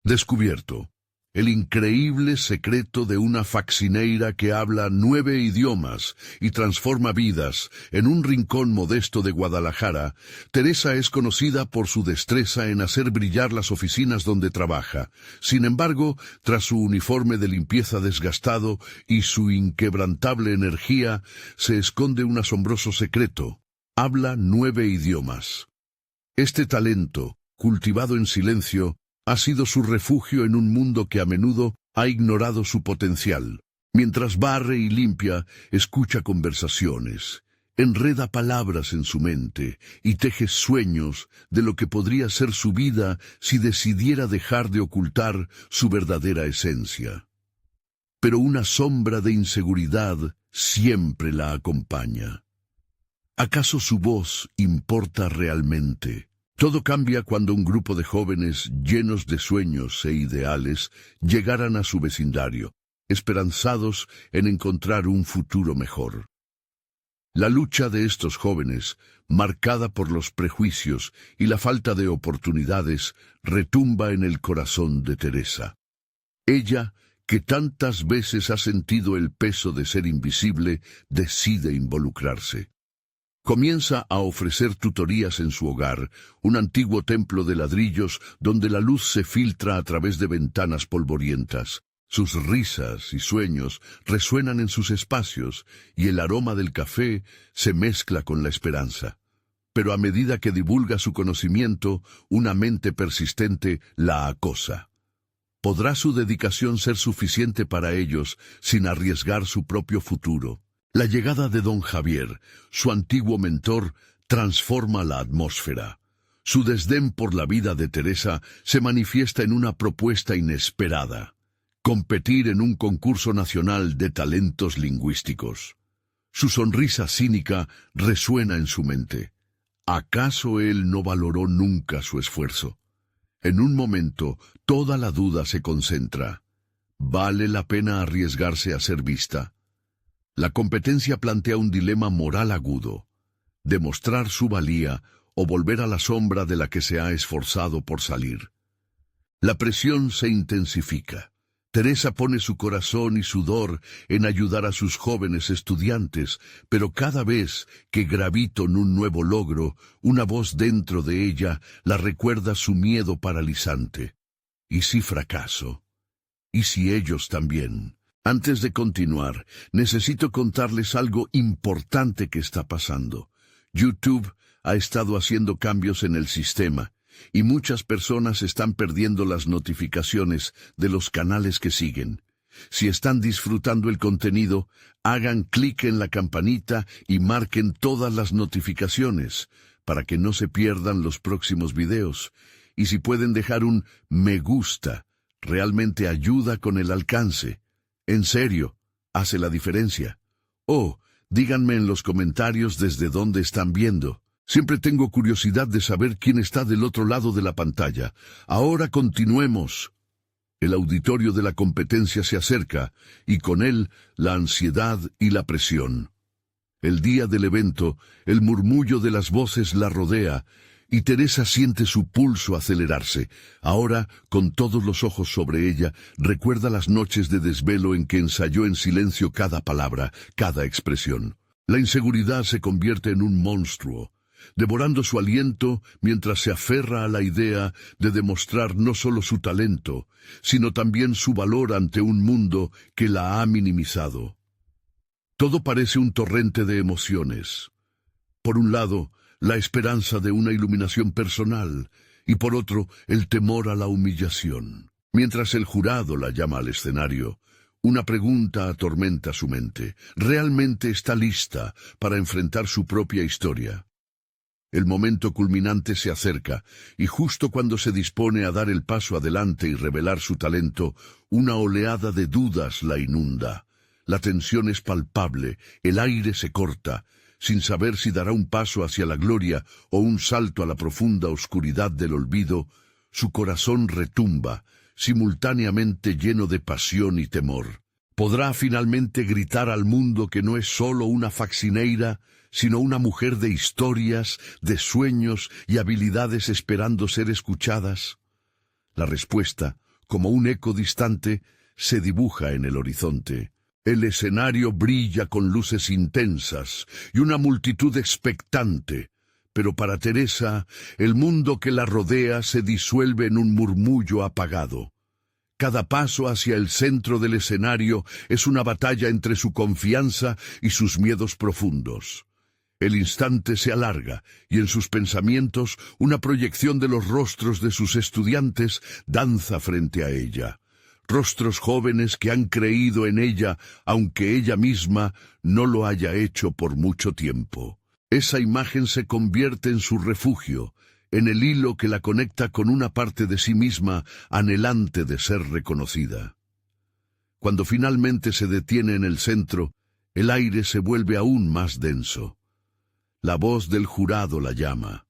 Descubierto. El increíble secreto de una faccineira que habla 9 idiomas y transforma vidas. En un rincón modesto de Guadalajara, Teresa es conocida por su destreza en hacer brillar las oficinas donde trabaja. Sin embargo, tras su uniforme de limpieza desgastado y su inquebrantable energía, se esconde un asombroso secreto. Habla 9 idiomas. Este talento, cultivado en silencio, ha sido su refugio en un mundo que a menudo ha ignorado su potencial. Mientras barre y limpia, escucha conversaciones, enreda palabras en su mente y teje sueños de lo que podría ser su vida si decidiera dejar de ocultar su verdadera esencia. Pero una sombra de inseguridad siempre la acompaña. ¿Acaso su voz importa realmente? Todo cambia cuando un grupo de jóvenes llenos de sueños e ideales llegaran a su vecindario, esperanzados en encontrar un futuro mejor. La lucha de estos jóvenes, marcada por los prejuicios y la falta de oportunidades, retumba en el corazón de Teresa. Ella, que tantas veces ha sentido el peso de ser invisible, decide involucrarse. Comienza a ofrecer tutorías en su hogar, un antiguo templo de ladrillos donde la luz se filtra a través de ventanas polvorientas. Sus risas y sueños resuenan en sus espacios y el aroma del café se mezcla con la esperanza. Pero a medida que divulga su conocimiento, una mente persistente la acosa. ¿Podrá su dedicación ser suficiente para ellos sin arriesgar su propio futuro? La llegada de don Javier, su antiguo mentor, transforma la atmósfera. Su desdén por la vida de Teresa se manifiesta en una propuesta inesperada: competir en un concurso nacional de talentos lingüísticos. Su sonrisa cínica resuena en su mente. ¿Acaso él no valoró nunca su esfuerzo? En un momento, toda la duda se concentra. ¿Vale la pena arriesgarse a ser vista? La competencia plantea un dilema moral agudo: demostrar su valía o volver a la sombra de la que se ha esforzado por salir. La presión se intensifica. Teresa pone su corazón y sudor en ayudar a sus jóvenes estudiantes, pero cada vez que gravita en un nuevo logro, una voz dentro de ella la recuerda su miedo paralizante. ¿Y si fracaso? ¿Y si ellos también? Antes de continuar, necesito contarles algo importante que está pasando. YouTube ha estado haciendo cambios en el sistema, y muchas personas están perdiendo las notificaciones de los canales que siguen. Si están disfrutando el contenido, hagan clic en la campanita y marquen todas las notificaciones, para que no se pierdan los próximos videos. Y si pueden dejar un me gusta, realmente ayuda con el alcance. En serio, hace la diferencia. Díganme en los comentarios desde dónde están viendo. Siempre tengo curiosidad de saber quién está del otro lado de la pantalla. Ahora continuemos. El auditorio de la competencia se acerca, y con él la ansiedad y la presión. El día del evento, el murmullo de las voces la rodea, y Teresa siente su pulso acelerarse. Ahora, con todos los ojos sobre ella, recuerda las noches de desvelo en que ensayó en silencio cada palabra, cada expresión. La inseguridad se convierte en un monstruo, devorando su aliento mientras se aferra a la idea de demostrar no solo su talento, sino también su valor ante un mundo que la ha minimizado. Todo parece un torrente de emociones. Por un lado, la esperanza de una iluminación personal, y por otro, el temor a la humillación. Mientras el jurado la llama al escenario, una pregunta atormenta su mente. ¿Realmente está lista para enfrentar su propia historia? El momento culminante se acerca, y justo cuando se dispone a dar el paso adelante y revelar su talento, una oleada de dudas la inunda. La tensión es palpable, el aire se corta, sin saber si dará un paso hacia la gloria o un salto a la profunda oscuridad del olvido. Su corazón retumba, simultáneamente lleno de pasión y temor. ¿Podrá finalmente gritar al mundo que no es solo una faccineira, sino una mujer de historias, de sueños y habilidades esperando ser escuchadas? La respuesta, como un eco distante, se dibuja en el horizonte. El escenario brilla con luces intensas y una multitud expectante, pero para Teresa, el mundo que la rodea se disuelve en un murmullo apagado. Cada paso hacia el centro del escenario es una batalla entre su confianza y sus miedos profundos. El instante se alarga y en sus pensamientos una proyección de los rostros de sus estudiantes danza frente a ella. Rostros jóvenes que han creído en ella, aunque ella misma no lo haya hecho por mucho tiempo. Esa imagen se convierte en su refugio, en el hilo que la conecta con una parte de sí misma anhelante de ser reconocida. Cuando finalmente se detiene en el centro, el aire se vuelve aún más denso. La voz del jurado la llama,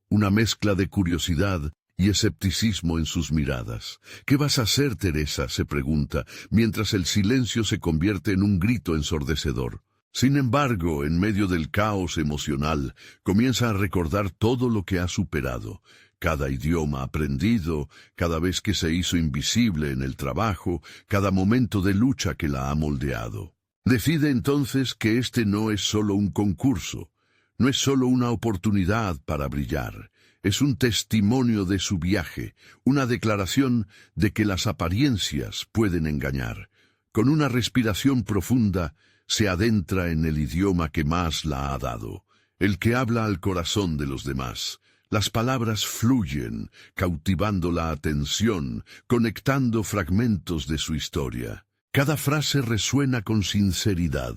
una mezcla de curiosidad y escepticismo en sus miradas. «¿Qué vas a hacer, Teresa?», se pregunta, mientras el silencio se convierte en un grito ensordecedor. Sin embargo, en medio del caos emocional, comienza a recordar todo lo que ha superado, cada idioma aprendido, cada vez que se hizo invisible en el trabajo, cada momento de lucha que la ha moldeado. Decide entonces que este no es solo un concurso, no es solo una oportunidad para brillar. Es un testimonio de su viaje, una declaración de que las apariencias pueden engañar. Con una respiración profunda, se adentra en el idioma que más la ha dado, el que habla al corazón de los demás. Las palabras fluyen, cautivando la atención, conectando fragmentos de su historia. Cada frase resuena con sinceridad,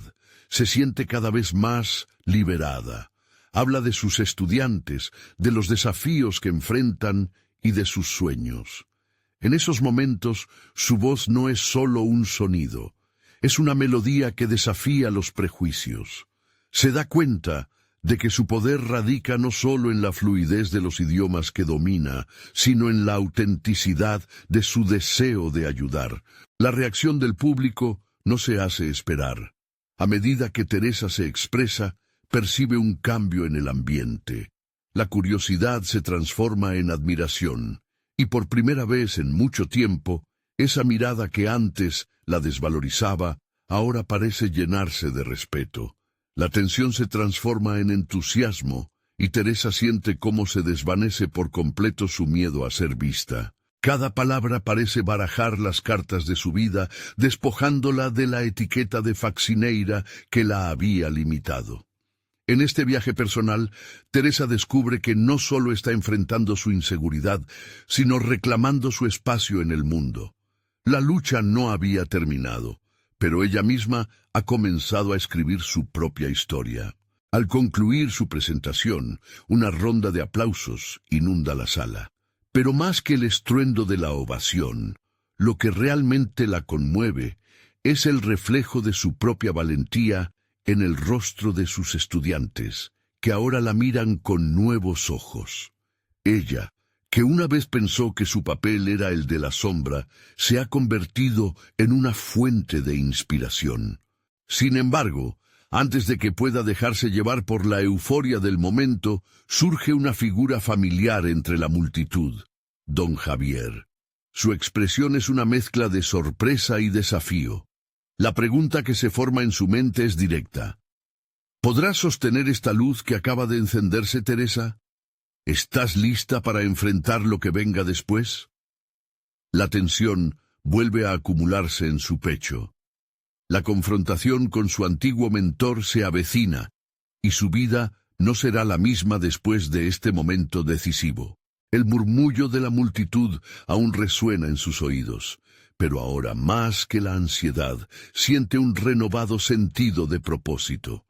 se siente cada vez más liberada. Habla de sus estudiantes, de los desafíos que enfrentan y de sus sueños. En esos momentos, su voz no es solo un sonido, es una melodía que desafía los prejuicios. Se da cuenta de que su poder radica no solo en la fluidez de los idiomas que domina, sino en la autenticidad de su deseo de ayudar. La reacción del público no se hace esperar. A medida que Teresa se expresa, percibe un cambio en el ambiente. La curiosidad se transforma en admiración, y por primera vez en mucho tiempo, esa mirada que antes la desvalorizaba, ahora parece llenarse de respeto. La tensión se transforma en entusiasmo, y Teresa siente cómo se desvanece por completo su miedo a ser vista. Cada palabra parece barajar las cartas de su vida, despojándola de la etiqueta de faxineira que la había limitado. En este viaje personal, Teresa descubre que no solo está enfrentando su inseguridad, sino reclamando su espacio en el mundo. La lucha no había terminado, pero ella misma ha comenzado a escribir su propia historia. Al concluir su presentación, una ronda de aplausos inunda la sala. Pero más que el estruendo de la ovación, lo que realmente la conmueve es el reflejo de su propia valentía en el rostro de sus estudiantes, que ahora la miran con nuevos ojos. Ella, que una vez pensó que su papel era el de la sombra, se ha convertido en una fuente de inspiración. Sin embargo, antes de que pueda dejarse llevar por la euforia del momento, surge una figura familiar entre la multitud, Don Javier. Su expresión es una mezcla de sorpresa y desafío. La pregunta que se forma en su mente es directa. ¿Podrás sostener esta luz que acaba de encenderse, Teresa? ¿Estás lista para enfrentar lo que venga después? La tensión vuelve a acumularse en su pecho. La confrontación con su antiguo mentor se avecina, y su vida no será la misma después de este momento decisivo. El murmullo de la multitud aún resuena en sus oídos, pero ahora, más que la ansiedad, siente un renovado sentido de propósito.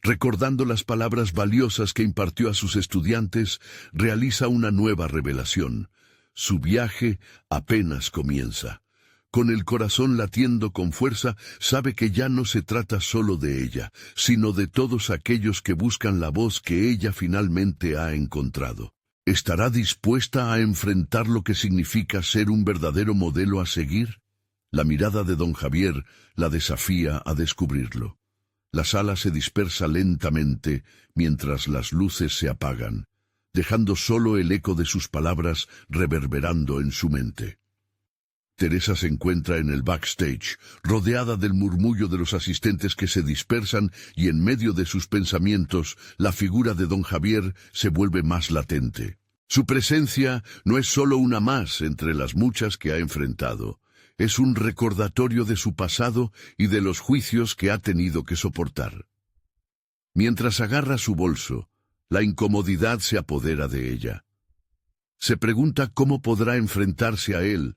Recordando las palabras valiosas que impartió a sus estudiantes, realiza una nueva revelación. Su viaje apenas comienza. Con el corazón latiendo con fuerza, sabe que ya no se trata solo de ella, sino de todos aquellos que buscan la voz que ella finalmente ha encontrado. ¿Estará dispuesta a enfrentar lo que significa ser un verdadero modelo a seguir? La mirada de don Javier la desafía a descubrirlo. La sala se dispersa lentamente mientras las luces se apagan, dejando solo el eco de sus palabras reverberando en su mente. Teresa se encuentra en el backstage, rodeada del murmullo de los asistentes que se dispersan y en medio de sus pensamientos, la figura de don Javier se vuelve más latente. Su presencia no es solo una más entre las muchas que ha enfrentado. Es un recordatorio de su pasado y de los juicios que ha tenido que soportar. Mientras agarra su bolso, la incomodidad se apodera de ella. Se pregunta cómo podrá enfrentarse a él,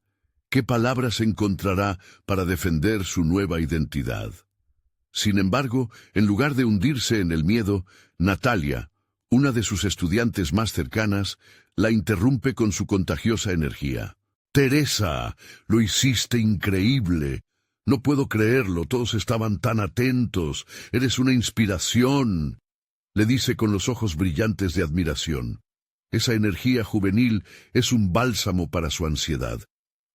qué palabras encontrará para defender su nueva identidad. Sin embargo, en lugar de hundirse en el miedo, Natalia, una de sus estudiantes más cercanas, la interrumpe con su contagiosa energía. «Teresa, lo hiciste increíble. No puedo creerlo, todos estaban tan atentos. Eres una inspiración», le dice con los ojos brillantes de admiración. Esa energía juvenil es un bálsamo para su ansiedad.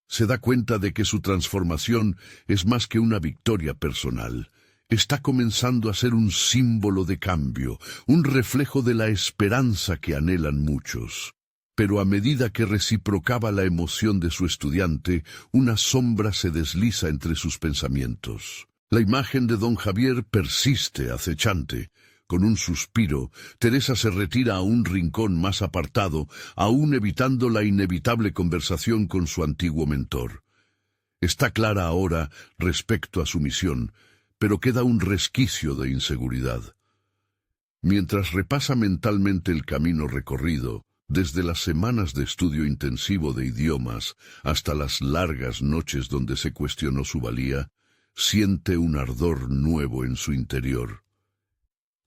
Se da cuenta de que su transformación es más que una victoria personal. Está comenzando a ser un símbolo de cambio, un reflejo de la esperanza que anhelan muchos. Pero a medida que reciprocaba la emoción de su estudiante, una sombra se desliza entre sus pensamientos. La imagen de don Javier persiste acechante. Con un suspiro, Teresa se retira a un rincón más apartado, aún evitando la inevitable conversación con su antiguo mentor. Está clara ahora respecto a su misión, pero queda un resquicio de inseguridad. Mientras repasa mentalmente el camino recorrido, desde las semanas de estudio intensivo de idiomas hasta las largas noches donde se cuestionó su valía, siente un ardor nuevo en su interior.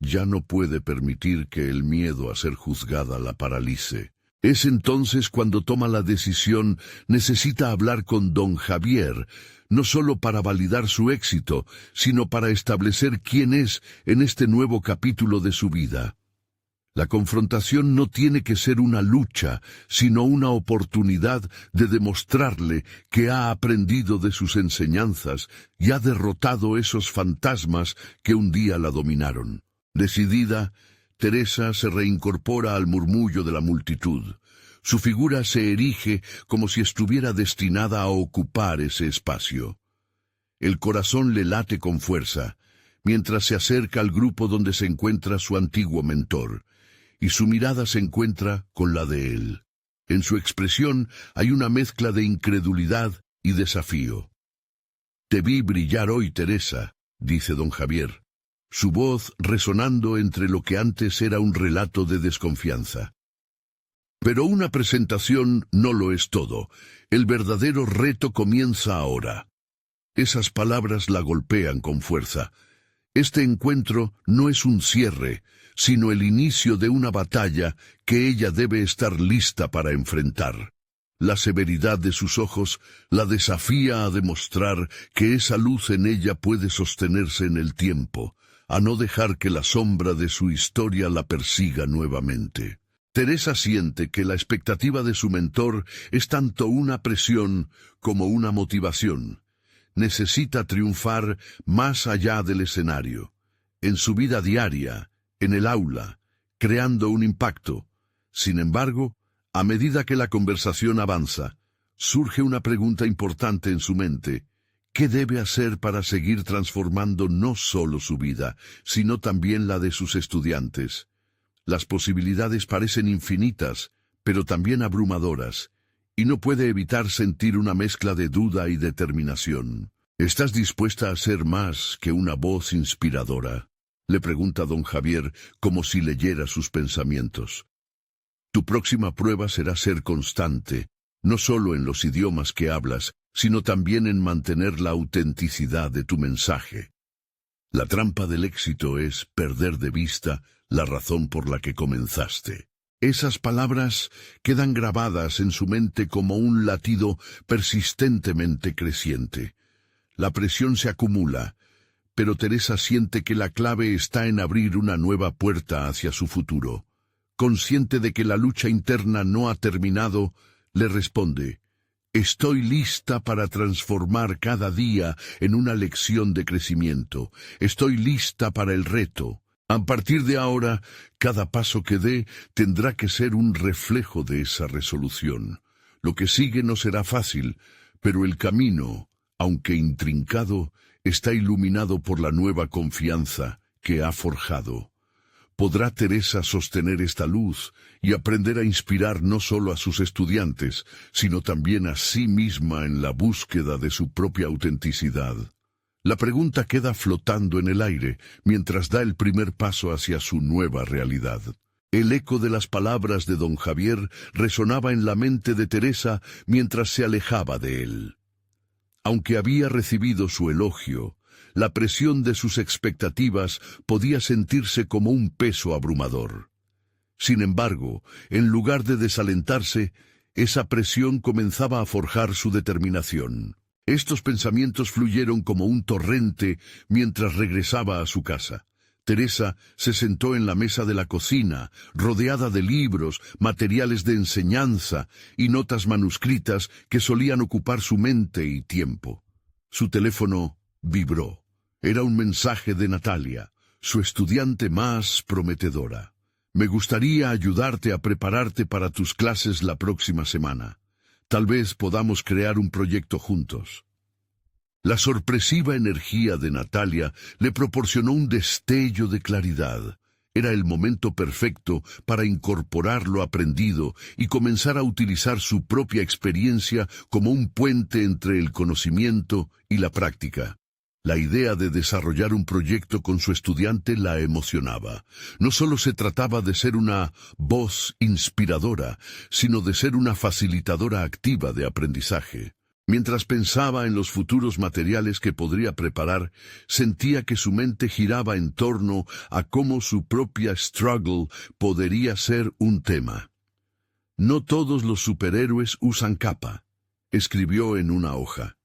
Ya no puede permitir que el miedo a ser juzgada la paralice. Es entonces cuando toma la decisión, necesita hablar con don Javier, no solo para validar su éxito, sino para establecer quién es en este nuevo capítulo de su vida. La confrontación no tiene que ser una lucha, sino una oportunidad de demostrarle que ha aprendido de sus enseñanzas y ha derrotado esos fantasmas que un día la dominaron. Decidida, Teresa se reincorpora al murmullo de la multitud. Su figura se erige como si estuviera destinada a ocupar ese espacio. El corazón le late con fuerza, mientras se acerca al grupo donde se encuentra su antiguo mentor, y su mirada se encuentra con la de él. En su expresión hay una mezcla de incredulidad y desafío. «Te vi brillar hoy, Teresa», dice don Javier, su voz resonando entre lo que antes era un relato de desconfianza. Pero una presentación no lo es todo. El verdadero reto comienza ahora. Esas palabras la golpean con fuerza. Este encuentro no es un cierre, sino el inicio de una batalla que ella debe estar lista para enfrentar. La severidad de sus ojos la desafía a demostrar que esa luz en ella puede sostenerse en el tiempo, a no dejar que la sombra de su historia la persiga nuevamente. Teresa siente que la expectativa de su mentor es tanto una presión como una motivación. Necesita triunfar más allá del escenario, en su vida diaria, en el aula, creando un impacto. Sin embargo, a medida que la conversación avanza, surge una pregunta importante en su mente. ¿Qué debe hacer para seguir transformando no solo su vida, sino también la de sus estudiantes? Las posibilidades parecen infinitas, pero también abrumadoras, y no puede evitar sentir una mezcla de duda y determinación. ¿Estás dispuesta a ser más que una voz inspiradora?, le pregunta don Javier, como si leyera sus pensamientos. Tu próxima prueba será ser constante, no solo en los idiomas que hablas, sino también en mantener la autenticidad de tu mensaje. La trampa del éxito es perder de vista la razón por la que comenzaste. Esas palabras quedan grabadas en su mente como un latido persistentemente creciente. La presión se acumula, pero Teresa siente que la clave está en abrir una nueva puerta hacia su futuro. Consciente de que la lucha interna no ha terminado, le responde: «Estoy lista para transformar cada día en una lección de crecimiento. Estoy lista para el reto. A partir de ahora, cada paso que dé tendrá que ser un reflejo de esa resolución. Lo que sigue no será fácil, Pero el camino, aunque intrincado, está iluminado por la nueva confianza que ha forjado. ¿Podrá Teresa sostener esta luz y aprender a inspirar no solo a sus estudiantes, sino también a sí misma en la búsqueda de su propia autenticidad? La pregunta queda flotando en el aire mientras da el primer paso hacia su nueva realidad. El eco de las palabras de don Javier resonaba en la mente de Teresa mientras se alejaba de él. Aunque había recibido su elogio, la presión de sus expectativas podía sentirse como un peso abrumador. Sin embargo, en lugar de desalentarse, esa presión comenzaba a forjar su determinación. Estos pensamientos fluyeron como un torrente mientras regresaba a su casa. Teresa se sentó en la mesa de la cocina, rodeada de libros, materiales de enseñanza y notas manuscritas que solían ocupar su mente y tiempo. Su teléfono vibró. Era un mensaje de Natalia, su estudiante más prometedora. Me gustaría ayudarte a prepararte para tus clases la próxima semana. Tal vez podamos crear un proyecto juntos. La sorpresiva energía de Natalia le proporcionó un destello de claridad. Era el momento perfecto para incorporar lo aprendido y comenzar a utilizar su propia experiencia como un puente entre el conocimiento y la práctica. La idea de desarrollar un proyecto con su estudiante la emocionaba. No solo se trataba de ser una voz inspiradora, sino de ser una facilitadora activa de aprendizaje. Mientras pensaba en los futuros materiales que podría preparar, sentía que su mente giraba en torno a cómo su propia struggle podría ser un tema. No todos los superhéroes usan capa, escribió en una hoja.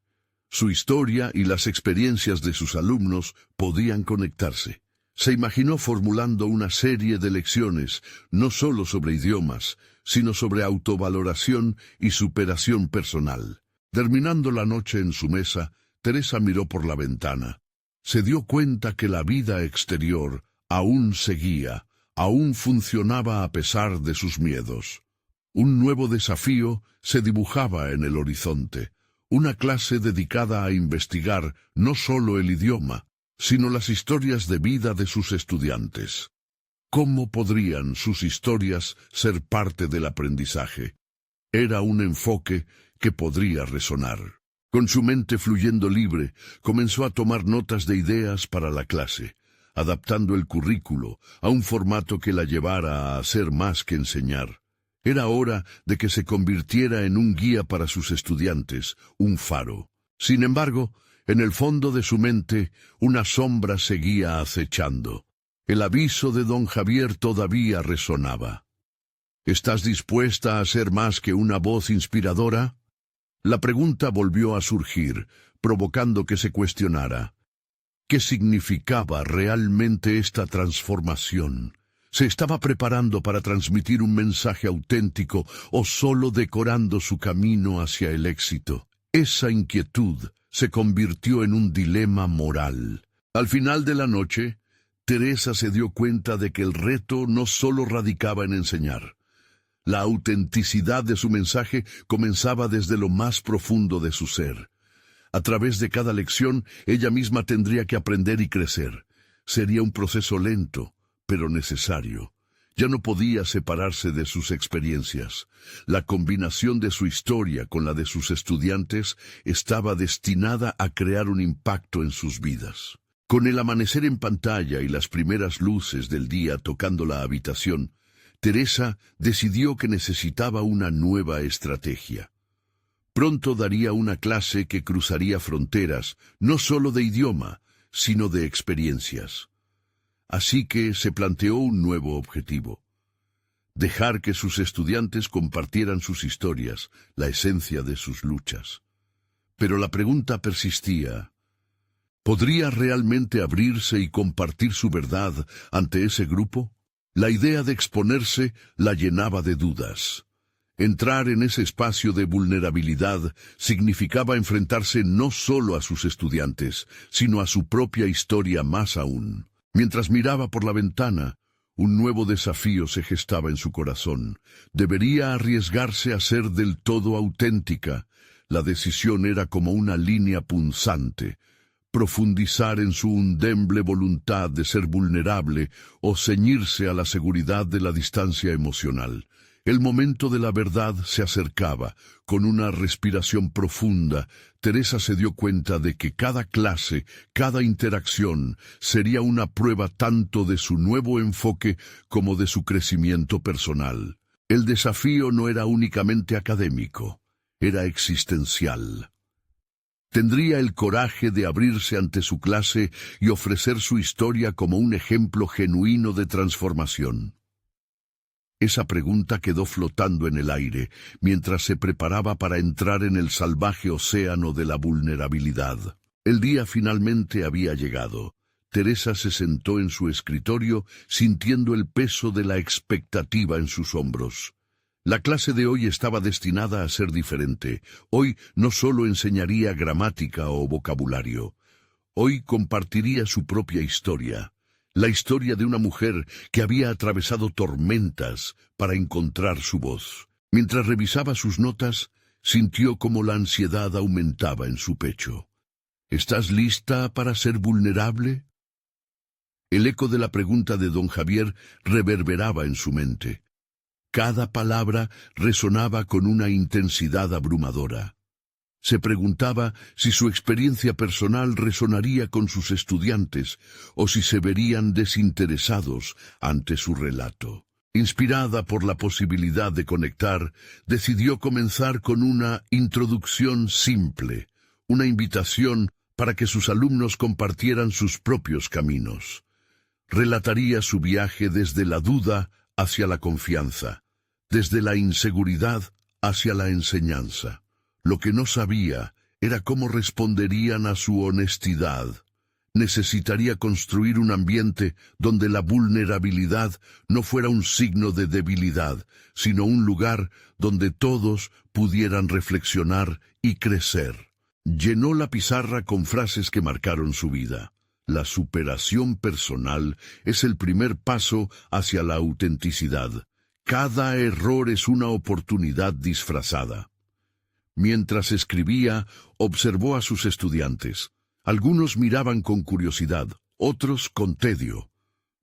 Su historia y las experiencias de sus alumnos podían conectarse. Se imaginó formulando una serie de lecciones, no solo sobre idiomas, sino sobre autovaloración y superación personal. Terminando la noche en su mesa, Teresa miró por la ventana. Se dio cuenta que la vida exterior aún seguía, aún funcionaba a pesar de sus miedos. Un nuevo desafío se dibujaba en el horizonte. Una clase dedicada a investigar no solo el idioma, sino las historias de vida de sus estudiantes. ¿Cómo podrían sus historias ser parte del aprendizaje? Era un enfoque que podría resonar. Con su mente fluyendo libre, comenzó a tomar notas de ideas para la clase, adaptando el currículo a un formato que la llevara a hacer más que enseñar. Era hora de que se convirtiera en un guía para sus estudiantes, un faro. Sin embargo, en el fondo de su mente, una sombra seguía acechando. El aviso de don Javier todavía resonaba. ¿Estás dispuesta a ser más que una voz inspiradora? La pregunta volvió a surgir, provocando que se cuestionara. ¿Qué significaba realmente esta transformación? ¿Se estaba preparando para transmitir un mensaje auténtico o solo decorando su camino hacia el éxito? Esa inquietud se convirtió en un dilema moral. Al final de la noche, Teresa se dio cuenta de que el reto no solo radicaba en enseñar. La autenticidad de su mensaje comenzaba desde lo más profundo de su ser. A través de cada lección, ella misma tendría que aprender y crecer. Sería un proceso lento, pero necesario. Ya no podía separarse de sus experiencias. La combinación de su historia con la de sus estudiantes estaba destinada a crear un impacto en sus vidas. Con el amanecer en pantalla y las primeras luces del día tocando la habitación, Teresa decidió que necesitaba una nueva estrategia. Pronto daría una clase que cruzaría fronteras, no solo de idioma, sino de experiencias. Así que se planteó un nuevo objetivo: dejar que sus estudiantes compartieran sus historias, la esencia de sus luchas. Pero la pregunta persistía: ¿podría realmente abrirse y compartir su verdad ante ese grupo? La idea de exponerse la llenaba de dudas. Entrar en ese espacio de vulnerabilidad significaba enfrentarse no solo a sus estudiantes, sino a su propia historia más aún. Mientras miraba por la ventana, un nuevo desafío se gestaba en su corazón. Debería arriesgarse a ser del todo auténtica, La decisión era como una línea punzante: profundizar en su indemne voluntad de ser vulnerable o ceñirse a la seguridad de la distancia emocional. El momento de la verdad se acercaba. Con una respiración profunda, Teresa se dio cuenta de que cada clase, cada interacción, sería una prueba tanto de su nuevo enfoque como de su crecimiento personal. El desafío no era únicamente académico, era existencial. Tendría el coraje de abrirse ante su clase y ofrecer su historia como un ejemplo genuino de transformación. Esa pregunta quedó flotando en el aire mientras se preparaba para entrar en el salvaje océano de la vulnerabilidad. El día finalmente había llegado. Teresa se sentó en su escritorio sintiendo el peso de la expectativa en sus hombros. La clase de hoy estaba destinada a ser diferente. Hoy no solo enseñaría gramática o vocabulario. Hoy compartiría su propia historia. La historia de una mujer que había atravesado tormentas para encontrar su voz. Mientras revisaba sus notas, sintió como la ansiedad aumentaba en su pecho. ¿Estás lista para ser vulnerable? El eco de la pregunta de don Javier reverberaba en su mente. Cada palabra resonaba con una intensidad abrumadora. Se preguntaba si su experiencia personal resonaría con sus estudiantes o si se verían desinteresados ante su relato. Inspirada por la posibilidad de conectar, decidió comenzar con una introducción simple, una invitación para que sus alumnos compartieran sus propios caminos. Relataría su viaje desde la duda hacia la confianza, desde la inseguridad hacia la enseñanza. Lo que no sabía era cómo responderían a su honestidad. Necesitaría construir un ambiente donde la vulnerabilidad no fuera un signo de debilidad, sino un lugar donde todos pudieran reflexionar y crecer. Llenó la pizarra con frases que marcaron su vida. La superación personal es el primer paso hacia la autenticidad. Cada error es una oportunidad disfrazada. Mientras escribía, observó a sus estudiantes. Algunos miraban con curiosidad, otros con tedio.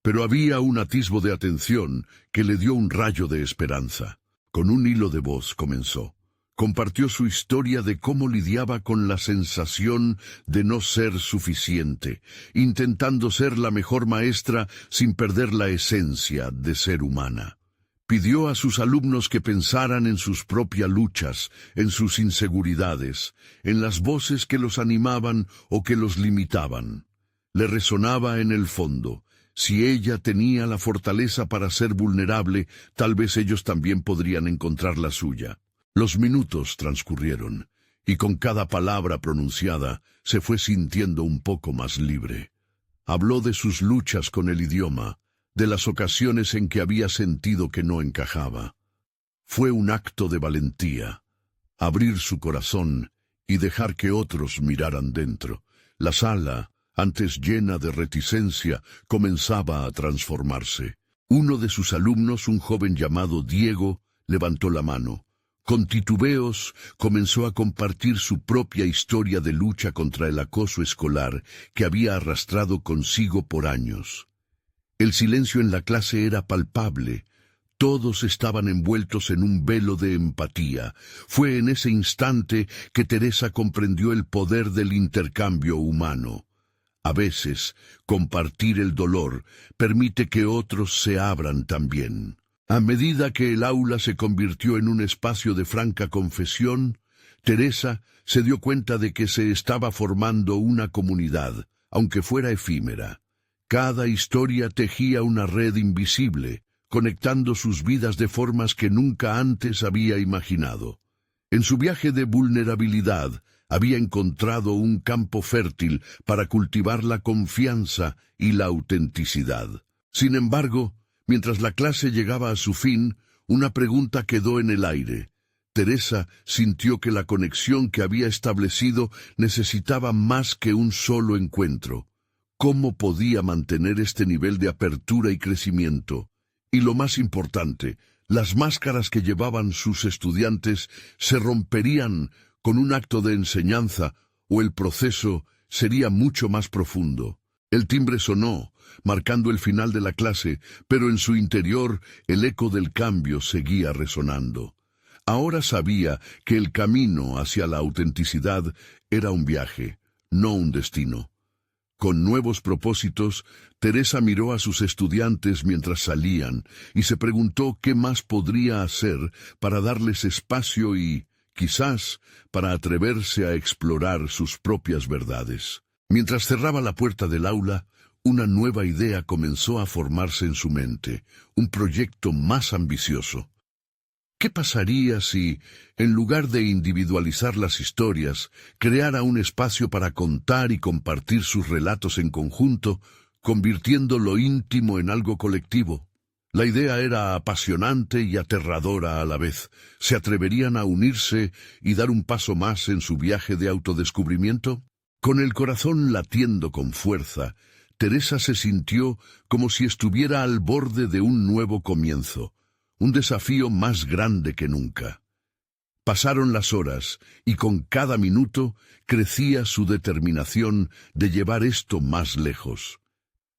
Pero había un atisbo de atención que le dio un rayo de esperanza. Con un hilo de voz comenzó. Compartió su historia de cómo lidiaba con la sensación de no ser suficiente, intentando ser la mejor maestra sin perder la esencia de ser humana. Pidió a sus alumnos que pensaran en sus propias luchas, en sus inseguridades, en las voces que los animaban o que los limitaban. Le resonaba en el fondo. Si ella tenía la fortaleza para ser vulnerable, tal vez ellos también podrían encontrar la suya. Los minutos transcurrieron, y con cada palabra pronunciada se fue sintiendo un poco más libre. Habló de sus luchas con el idioma, de las ocasiones en que había sentido que no encajaba. Fue un acto de valentía, abrir su corazón y dejar que otros miraran dentro. La sala, antes llena de reticencia, comenzaba a transformarse. Uno de sus alumnos, un joven llamado Diego, levantó la mano. Con titubeos, comenzó a compartir su propia historia de lucha contra el acoso escolar que había arrastrado consigo por años. El silencio en la clase era palpable. Todos estaban envueltos en un velo de empatía. Fue en ese instante que Teresa comprendió el poder del intercambio humano. A veces, compartir el dolor permite que otros se abran también. A medida que el aula se convirtió en un espacio de franca confesión, Teresa se dio cuenta de que se estaba formando una comunidad, aunque fuera efímera. Cada historia tejía una red invisible, conectando sus vidas de formas que nunca antes había imaginado. En su viaje de vulnerabilidad, había encontrado un campo fértil para cultivar la confianza y la autenticidad. Sin embargo, mientras la clase llegaba a su fin, una pregunta quedó en el aire. Teresa sintió que la conexión que había establecido necesitaba más que un solo encuentro. ¿Cómo podía mantener este nivel de apertura y crecimiento? Y lo más importante, las máscaras que llevaban sus estudiantes se romperían con un acto de enseñanza, o el proceso sería mucho más profundo. El timbre sonó, marcando el final de la clase, pero en su interior el eco del cambio seguía resonando. Ahora sabía que el camino hacia la autenticidad era un viaje, no un destino. Con nuevos propósitos, Teresa miró a sus estudiantes mientras salían y se preguntó qué más podría hacer para darles espacio y, quizás, para atreverse a explorar sus propias verdades. Mientras cerraba la puerta del aula, una nueva idea comenzó a formarse en su mente, un proyecto más ambicioso. ¿Qué pasaría si, en lugar de individualizar las historias, creara un espacio para contar y compartir sus relatos en conjunto, convirtiendo lo íntimo en algo colectivo? La idea era apasionante y aterradora a la vez. ¿Se atreverían a unirse y dar un paso más en su viaje de autodescubrimiento? Con el corazón latiendo con fuerza, Teresa se sintió como si estuviera al borde de un nuevo comienzo. Un desafío más grande que nunca. Pasaron las horas y con cada minuto crecía su determinación de llevar esto más lejos.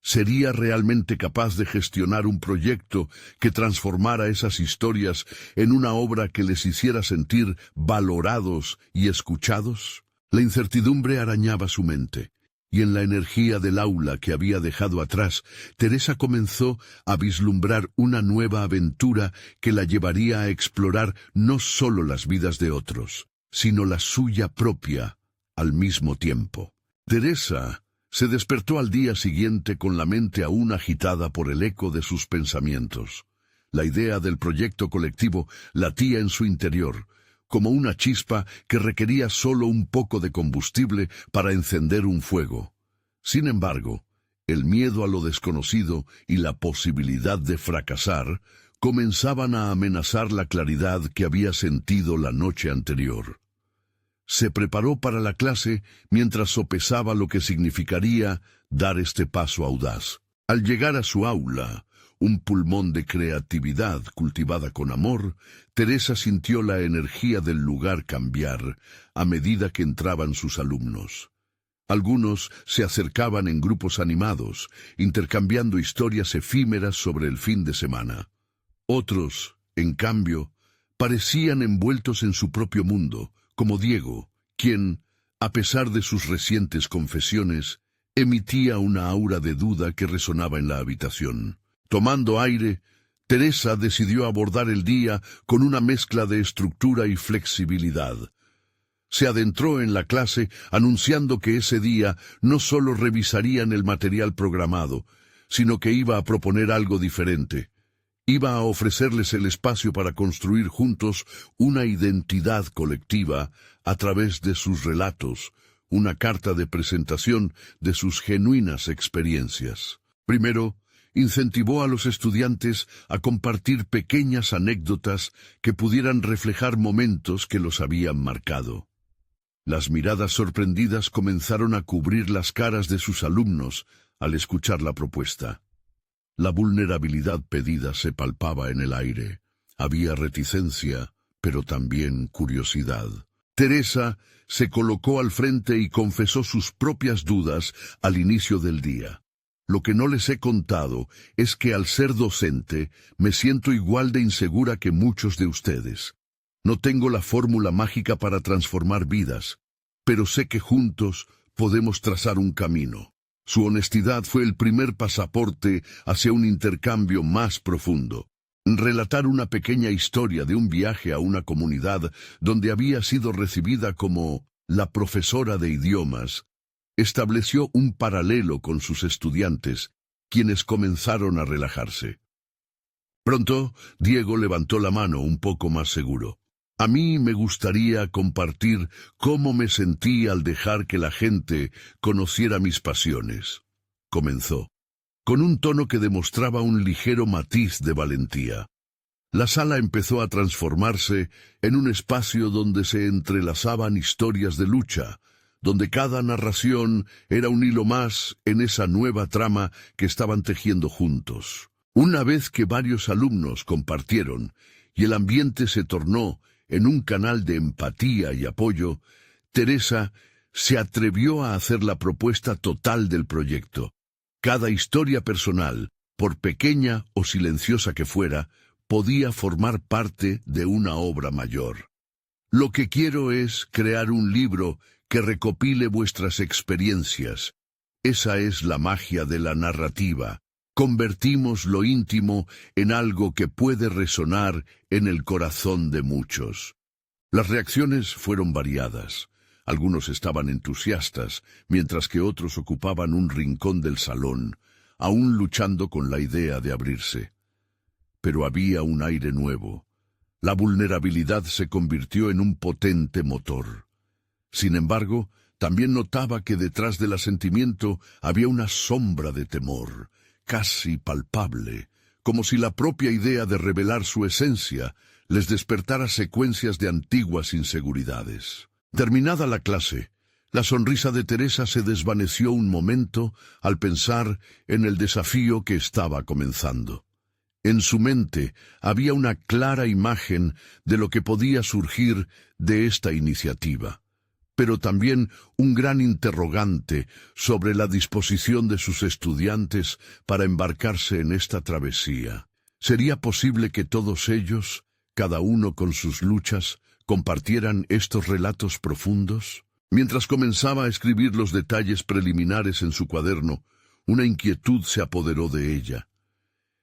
¿Sería realmente capaz de gestionar un proyecto que transformara esas historias en una obra que les hiciera sentir valorados y escuchados? La incertidumbre arañaba su mente. Y en la energía del aula que había dejado atrás, Teresa comenzó a vislumbrar una nueva aventura que la llevaría a explorar no solo las vidas de otros, sino la suya propia al mismo tiempo. Teresa se despertó al día siguiente con la mente aún agitada por el eco de sus pensamientos. La idea del proyecto colectivo latía en su interior, como una chispa que requería solo un poco de combustible para encender un fuego. Sin embargo, el miedo a lo desconocido y la posibilidad de fracasar comenzaban a amenazar la claridad que había sentido la noche anterior. Se preparó para la clase mientras sopesaba lo que significaría dar este paso audaz. Al llegar a su aula, un pulmón de creatividad cultivada con amor, Teresa sintió la energía del lugar cambiar a medida que entraban sus alumnos. Algunos se acercaban en grupos animados, intercambiando historias efímeras sobre el fin de semana. Otros, en cambio, parecían envueltos en su propio mundo, como Diego, quien, a pesar de sus recientes confesiones, emitía una aura de duda que resonaba en la habitación. Tomando aire, Teresa decidió abordar el día con una mezcla de estructura y flexibilidad. Se adentró en la clase anunciando que ese día no solo revisarían el material programado, sino que iba a proponer algo diferente. Iba a ofrecerles el espacio para construir juntos una identidad colectiva a través de sus relatos, una carta de presentación de sus genuinas experiencias. Primero, incentivó a los estudiantes a compartir pequeñas anécdotas que pudieran reflejar momentos que los habían marcado. Las miradas sorprendidas comenzaron a cubrir las caras de sus alumnos al escuchar la propuesta. La vulnerabilidad pedida se palpaba en el aire. Había reticencia, pero también curiosidad. Teresa se colocó al frente y confesó sus propias dudas al inicio del día. Lo que no les he contado es que al ser docente me siento igual de insegura que muchos de ustedes. No tengo la fórmula mágica para transformar vidas, pero sé que juntos podemos trazar un camino. Su honestidad fue el primer pasaporte hacia un intercambio más profundo. Relatar una pequeña historia de un viaje a una comunidad donde había sido recibida como la profesora de idiomas estableció un paralelo con sus estudiantes, quienes comenzaron a relajarse. Pronto, Diego levantó la mano un poco más seguro. A mí me gustaría compartir cómo me sentí al dejar que la gente conociera mis pasiones. Comenzó, con un tono que demostraba un ligero matiz de valentía. La sala empezó a transformarse en un espacio donde se entrelazaban historias de lucha, donde cada narración era un hilo más en esa nueva trama que estaban tejiendo juntos. Una vez que varios alumnos compartieron y el ambiente se tornó en un canal de empatía y apoyo, Teresa se atrevió a hacer la propuesta total del proyecto. Cada historia personal, por pequeña o silenciosa que fuera, podía formar parte de una obra mayor. Lo que quiero es crear un libro que recopile vuestras experiencias. Esa es la magia de la narrativa. Convertimos lo íntimo en algo que puede resonar en el corazón de muchos. Las reacciones fueron variadas. Algunos estaban entusiastas, mientras que otros ocupaban un rincón del salón, aún luchando con la idea de abrirse. Pero había un aire nuevo. La vulnerabilidad se convirtió en un potente motor. Sin embargo, también notaba que detrás del asentimiento había una sombra de temor, casi palpable, como si la propia idea de revelar su esencia les despertara secuencias de antiguas inseguridades. Terminada la clase, la sonrisa de Teresa se desvaneció un momento al pensar en el desafío que estaba comenzando. En su mente había una clara imagen de lo que podía surgir de esta iniciativa, pero también un gran interrogante sobre la disposición de sus estudiantes para embarcarse en esta travesía. ¿Sería posible que todos ellos, cada uno con sus luchas, compartieran estos relatos profundos? Mientras comenzaba a escribir los detalles preliminares en su cuaderno, una inquietud se apoderó de ella.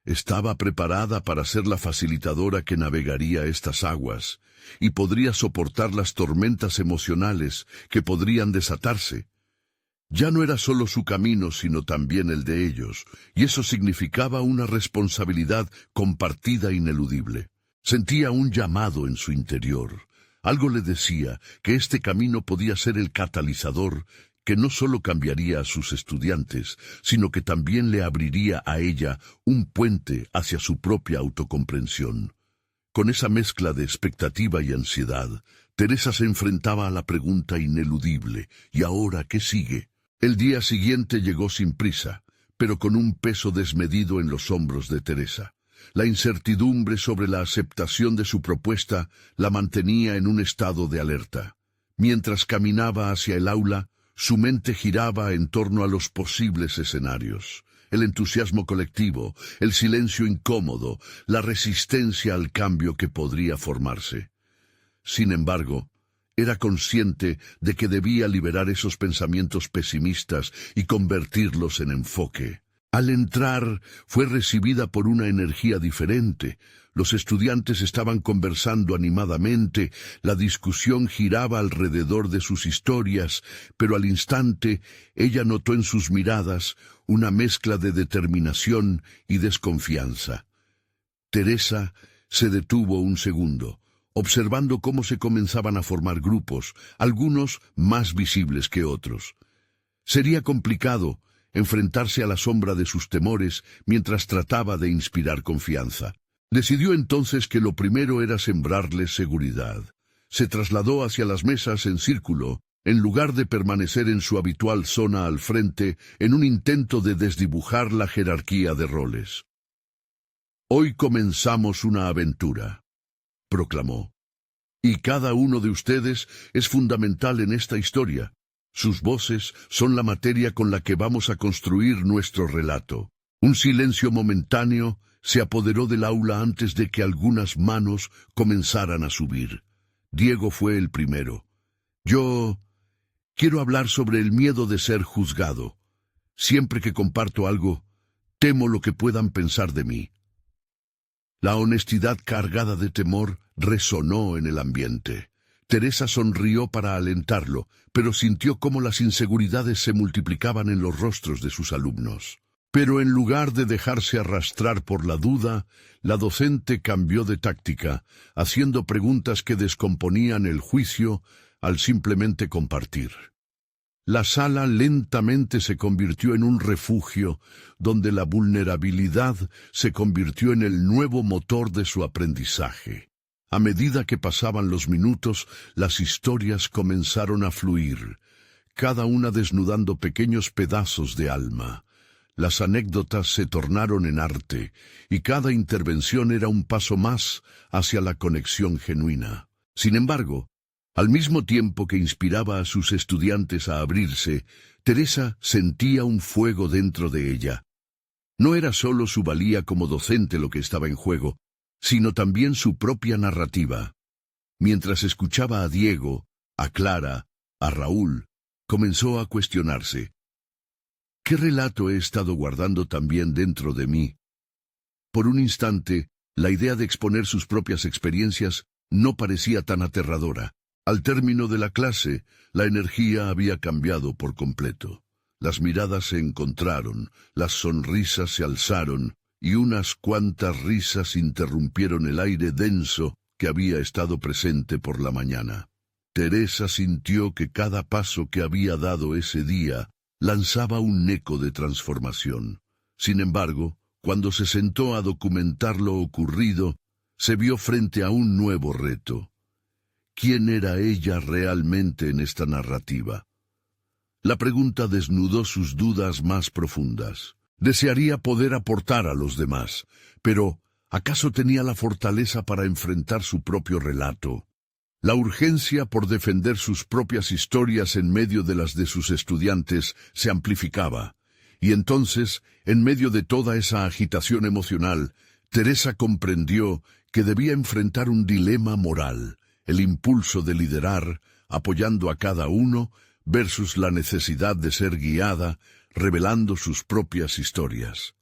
Estaba preparada para ser la facilitadora que navegaría estas aguas, y podría soportar las tormentas emocionales que podrían desatarse. Ya no era solo su camino, sino también el de ellos, y eso significaba una responsabilidad compartida ineludible. Sentía un llamado en su interior. Algo le decía que este camino podía ser el catalizador que no solo cambiaría a sus estudiantes, sino que también le abriría a ella un puente hacia su propia autocomprensión. Con esa mezcla de expectativa y ansiedad, Teresa se enfrentaba a la pregunta ineludible: ¿y ahora qué sigue? El día siguiente llegó sin prisa, pero con un peso desmedido en los hombros de Teresa. La incertidumbre sobre la aceptación de su propuesta la mantenía en un estado de alerta. Mientras caminaba hacia el aula, su mente giraba en torno a los posibles escenarios. El entusiasmo colectivo, el silencio incómodo, la resistencia al cambio que podría formarse. Sin embargo, era consciente de que debía liberar esos pensamientos pesimistas y convertirlos en enfoque. Al entrar, fue recibida por una energía diferente. Los estudiantes estaban conversando animadamente, la discusión giraba alrededor de sus historias, pero al instante ella notó en sus miradas una mezcla de determinación y desconfianza. Teresa se detuvo un segundo, observando cómo se comenzaban a formar grupos, algunos más visibles que otros. Sería complicado enfrentarse a la sombra de sus temores mientras trataba de inspirar confianza. Decidió entonces que lo primero era sembrarles seguridad. Se trasladó hacia las mesas en círculo, en lugar de permanecer en su habitual zona al frente, en un intento de desdibujar la jerarquía de roles. «Hoy comenzamos una aventura», proclamó. «Y cada uno de ustedes es fundamental en esta historia. Sus voces son la materia con la que vamos a construir nuestro relato». Un silencio momentáneo se apoderó del aula antes de que algunas manos comenzaran a subir. Diego fue el primero. «Yo quiero hablar sobre el miedo de ser juzgado. Siempre que comparto algo, temo lo que puedan pensar de mí». La honestidad cargada de temor resonó en el ambiente. Teresa sonrió para alentarlo, pero sintió cómo las inseguridades se multiplicaban en los rostros de sus alumnos. Pero en lugar de dejarse arrastrar por la duda, la docente cambió de táctica, haciendo preguntas que descomponían el juicio al simplemente compartir. La sala lentamente se convirtió en un refugio donde la vulnerabilidad se convirtió en el nuevo motor de su aprendizaje. A medida que pasaban los minutos, las historias comenzaron a fluir, cada una desnudando pequeños pedazos de alma. Las anécdotas se tornaron en arte, y cada intervención era un paso más hacia la conexión genuina. Sin embargo, al mismo tiempo que inspiraba a sus estudiantes a abrirse, Teresa sentía un fuego dentro de ella. No era solo su valía como docente lo que estaba en juego, sino también su propia narrativa. Mientras escuchaba a Diego, a Clara, a Raúl, comenzó a cuestionarse. ¿Qué relato he estado guardando también dentro de mí? Por un instante, la idea de exponer sus propias experiencias no parecía tan aterradora. Al término de la clase, la energía había cambiado por completo. Las miradas se encontraron, las sonrisas se alzaron, y unas cuantas risas interrumpieron el aire denso que había estado presente por la mañana. Teresa sintió que cada paso que había dado ese día lanzaba un eco de transformación. Sin embargo, cuando se sentó a documentar lo ocurrido, se vio frente a un nuevo reto. ¿Quién era ella realmente en esta narrativa? La pregunta desnudó sus dudas más profundas. Desearía poder aportar a los demás, pero ¿acaso tenía la fortaleza para enfrentar su propio relato? La urgencia por defender sus propias historias en medio de las de sus estudiantes se amplificaba, y entonces, en medio de toda esa agitación emocional, Teresa comprendió que debía enfrentar un dilema moral, el impulso de liderar, apoyando a cada uno, versus la necesidad de ser guiada, revelando sus propias historias.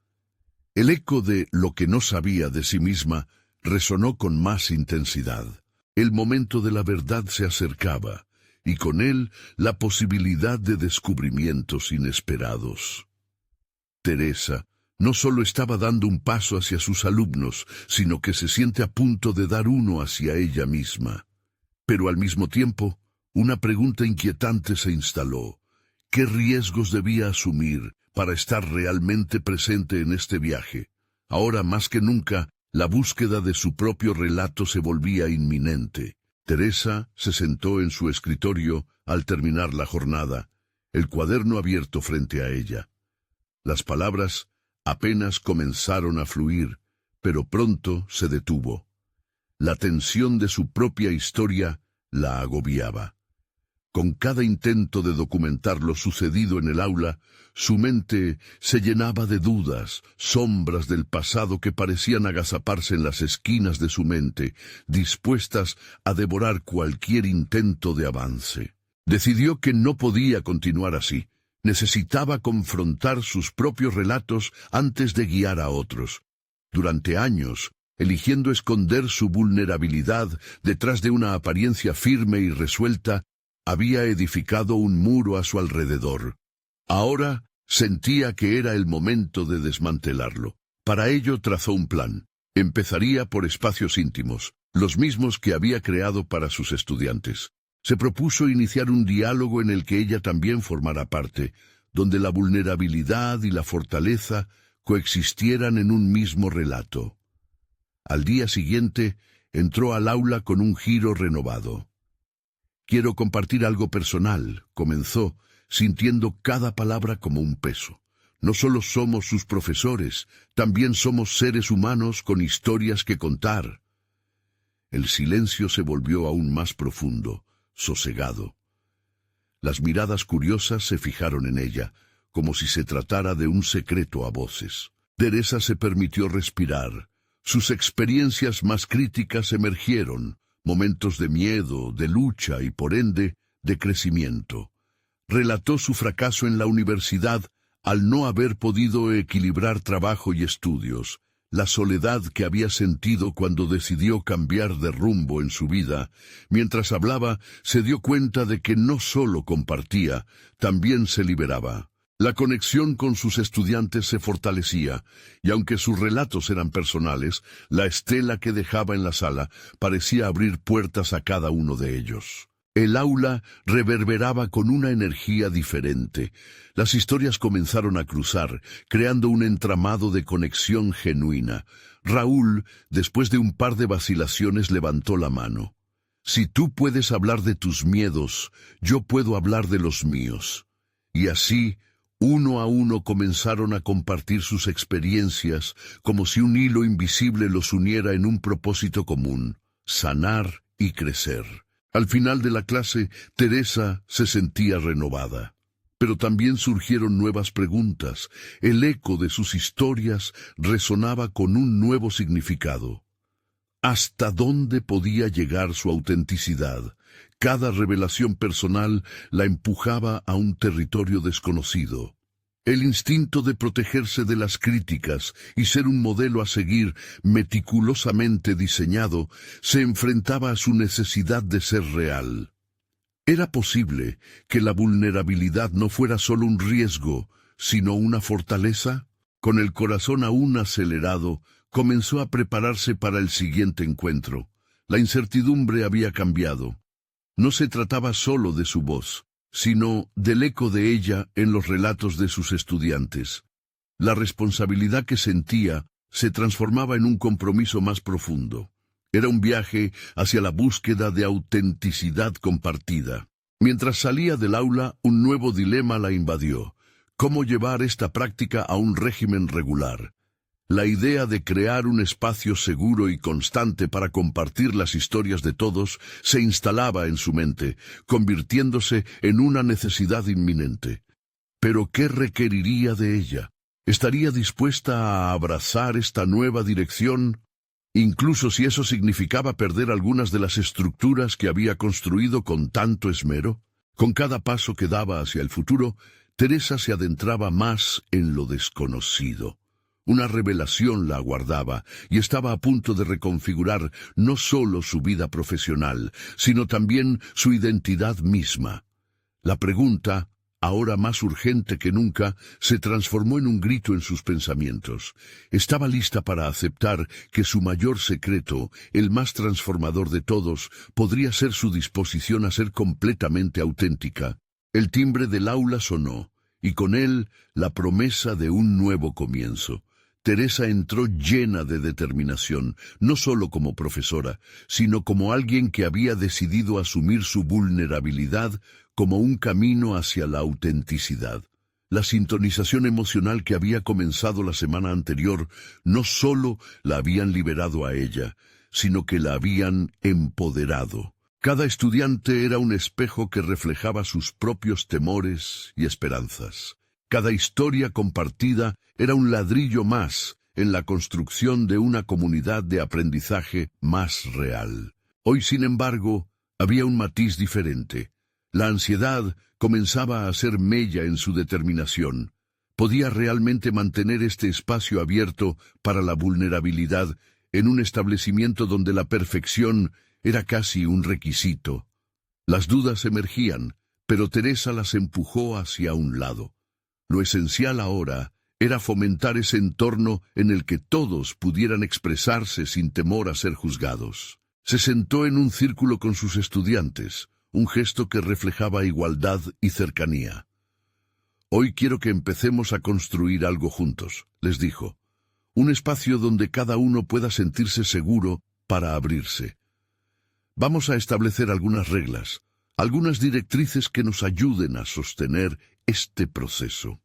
El eco de lo que no sabía de sí misma resonó con más intensidad. El momento de la verdad se acercaba, y con él la posibilidad de descubrimientos inesperados. Teresa no solo estaba dando un paso hacia sus alumnos, sino que se siente a punto de dar uno hacia ella misma. Pero al mismo tiempo, una pregunta inquietante se instaló. ¿Qué riesgos debía asumir para estar realmente presente en este viaje? Ahora más que nunca, la búsqueda de su propio relato se volvía inminente. Teresa se sentó en su escritorio al terminar la jornada, el cuaderno abierto frente a ella. Las palabras apenas comenzaron a fluir, pero pronto se detuvo. La tensión de su propia historia la agobiaba. Con cada intento de documentar lo sucedido en el aula, su mente se llenaba de dudas, sombras del pasado que parecían agazaparse en las esquinas de su mente, dispuestas a devorar cualquier intento de avance. Decidió que no podía continuar así. Necesitaba confrontar sus propios relatos antes de guiar a otros. Durante años, eligiendo esconder su vulnerabilidad detrás de una apariencia firme y resuelta, había edificado un muro a su alrededor. Ahora sentía que era el momento de desmantelarlo. Para ello trazó un plan. Empezaría por espacios íntimos, los mismos que había creado para sus estudiantes. Se propuso iniciar un diálogo en el que ella también formara parte, donde la vulnerabilidad y la fortaleza coexistieran en un mismo relato. Al día siguiente, entró al aula con un giro renovado. «Quiero compartir algo personal», comenzó, sintiendo cada palabra como un peso. No solo somos sus profesores, también somos seres humanos con historias que contar. El silencio se volvió aún más profundo, sosegado. Las miradas curiosas se fijaron en ella, como si se tratara de un secreto a voces. Teresa se permitió respirar. Sus experiencias más críticas emergieron, momentos de miedo, de lucha y por ende, de crecimiento. Relató su fracaso en la universidad al no haber podido equilibrar trabajo y estudios, la soledad que había sentido cuando decidió cambiar de rumbo en su vida. Mientras hablaba, se dio cuenta de que no solo compartía, también se liberaba. La conexión con sus estudiantes se fortalecía, y aunque sus relatos eran personales, la estela que dejaba en la sala parecía abrir puertas a cada uno de ellos. El aula reverberaba con una energía diferente. Las historias comenzaron a cruzar, creando un entramado de conexión genuina. Raúl, después de un par de vacilaciones, levantó la mano. «Si tú puedes hablar de tus miedos, yo puedo hablar de los míos». Y así, uno a uno comenzaron a compartir sus experiencias, como si un hilo invisible los uniera en un propósito común: sanar y crecer. Al final de la clase, Teresa se sentía renovada. Pero también surgieron nuevas preguntas. El eco de sus historias resonaba con un nuevo significado. ¿Hasta dónde podía llegar su autenticidad? Cada revelación personal la empujaba a un territorio desconocido. El instinto de protegerse de las críticas y ser un modelo a seguir meticulosamente diseñado se enfrentaba a su necesidad de ser real. ¿Era posible que la vulnerabilidad no fuera solo un riesgo, sino una fortaleza? Con el corazón aún acelerado, comenzó a prepararse para el siguiente encuentro. La incertidumbre había cambiado. No se trataba solo de su voz, sino del eco de ella en los relatos de sus estudiantes. La responsabilidad que sentía se transformaba en un compromiso más profundo. Era un viaje hacia la búsqueda de autenticidad compartida. Mientras salía del aula, un nuevo dilema la invadió. ¿Cómo llevar esta práctica a un régimen regular? La idea de crear un espacio seguro y constante para compartir las historias de todos se instalaba en su mente, convirtiéndose en una necesidad inminente. ¿Pero qué requeriría de ella? ¿Estaría dispuesta a abrazar esta nueva dirección? Incluso si eso significaba perder algunas de las estructuras que había construido con tanto esmero. Con cada paso que daba hacia el futuro, Teresa se adentraba más en lo desconocido. Una revelación la aguardaba y estaba a punto de reconfigurar no solo su vida profesional, sino también su identidad misma. La pregunta, ahora más urgente que nunca, se transformó en un grito en sus pensamientos. Estaba lista para aceptar que su mayor secreto, el más transformador de todos, podría ser su disposición a ser completamente auténtica. El timbre del aula sonó, y con él la promesa de un nuevo comienzo. Teresa entró llena de determinación, no solo como profesora, sino como alguien que había decidido asumir su vulnerabilidad como un camino hacia la autenticidad. La sintonización emocional que había comenzado la semana anterior no solo la habían liberado a ella, sino que la habían empoderado. Cada estudiante era un espejo que reflejaba sus propios temores y esperanzas. Cada historia compartida era un ladrillo más en la construcción de una comunidad de aprendizaje más real. Hoy, sin embargo, había un matiz diferente. La ansiedad comenzaba a hacer mella en su determinación. ¿Podía realmente mantener este espacio abierto para la vulnerabilidad en un establecimiento donde la perfección era casi un requisito? Las dudas emergían, pero Teresa las empujó hacia un lado. Lo esencial ahora era fomentar ese entorno en el que todos pudieran expresarse sin temor a ser juzgados. Se sentó en un círculo con sus estudiantes, un gesto que reflejaba igualdad y cercanía. «Hoy quiero que empecemos a construir algo juntos», les dijo. «Un espacio donde cada uno pueda sentirse seguro para abrirse. Vamos a establecer algunas reglas, algunas directrices que nos ayuden a sostener este proceso».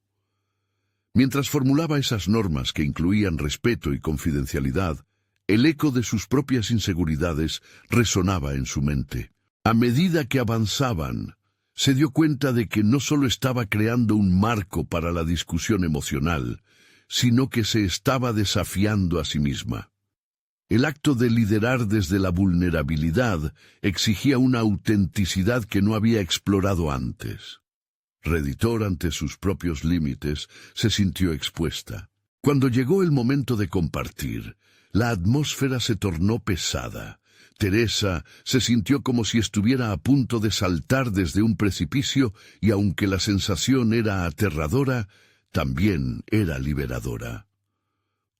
Mientras formulaba esas normas que incluían respeto y confidencialidad, el eco de sus propias inseguridades resonaba en su mente. A medida que avanzaban, se dio cuenta de que no solo estaba creando un marco para la discusión emocional, sino que se estaba desafiando a sí misma. El acto de liderar desde la vulnerabilidad exigía una autenticidad que no había explorado antes. Reditor ante sus propios límites, se sintió expuesta. Cuando llegó el momento de compartir, la atmósfera se tornó pesada. Teresa se sintió como si estuviera a punto de saltar desde un precipicio y aunque la sensación era aterradora, también era liberadora.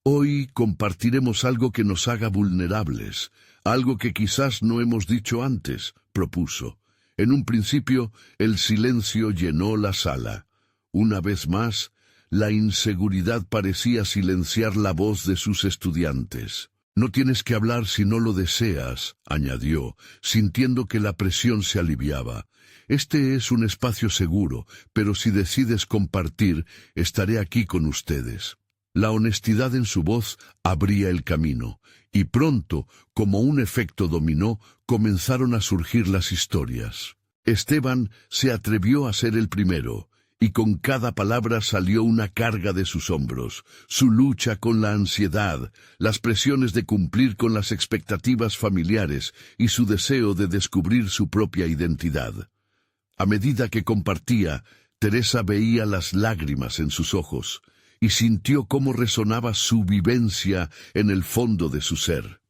Hoy compartiremos algo que nos haga vulnerables, algo que quizás no hemos dicho antes, propuso. En un principio, el silencio llenó la sala. Una vez más, la inseguridad parecía silenciar la voz de sus estudiantes. «No tienes que hablar si no lo deseas», añadió, sintiendo que la presión se aliviaba. «Este es un espacio seguro, pero si decides compartir, estaré aquí con ustedes». La honestidad en su voz abría el camino, y pronto, como un efecto dominó, comenzaron a surgir las historias. Esteban se atrevió a ser el primero, y con cada palabra salió una carga de sus hombros, su lucha con la ansiedad, las presiones de cumplir con las expectativas familiares y su deseo de descubrir su propia identidad. A medida que compartía, Teresa veía las lágrimas en sus ojos y sintió cómo resonaba su vivencia en el fondo de su ser.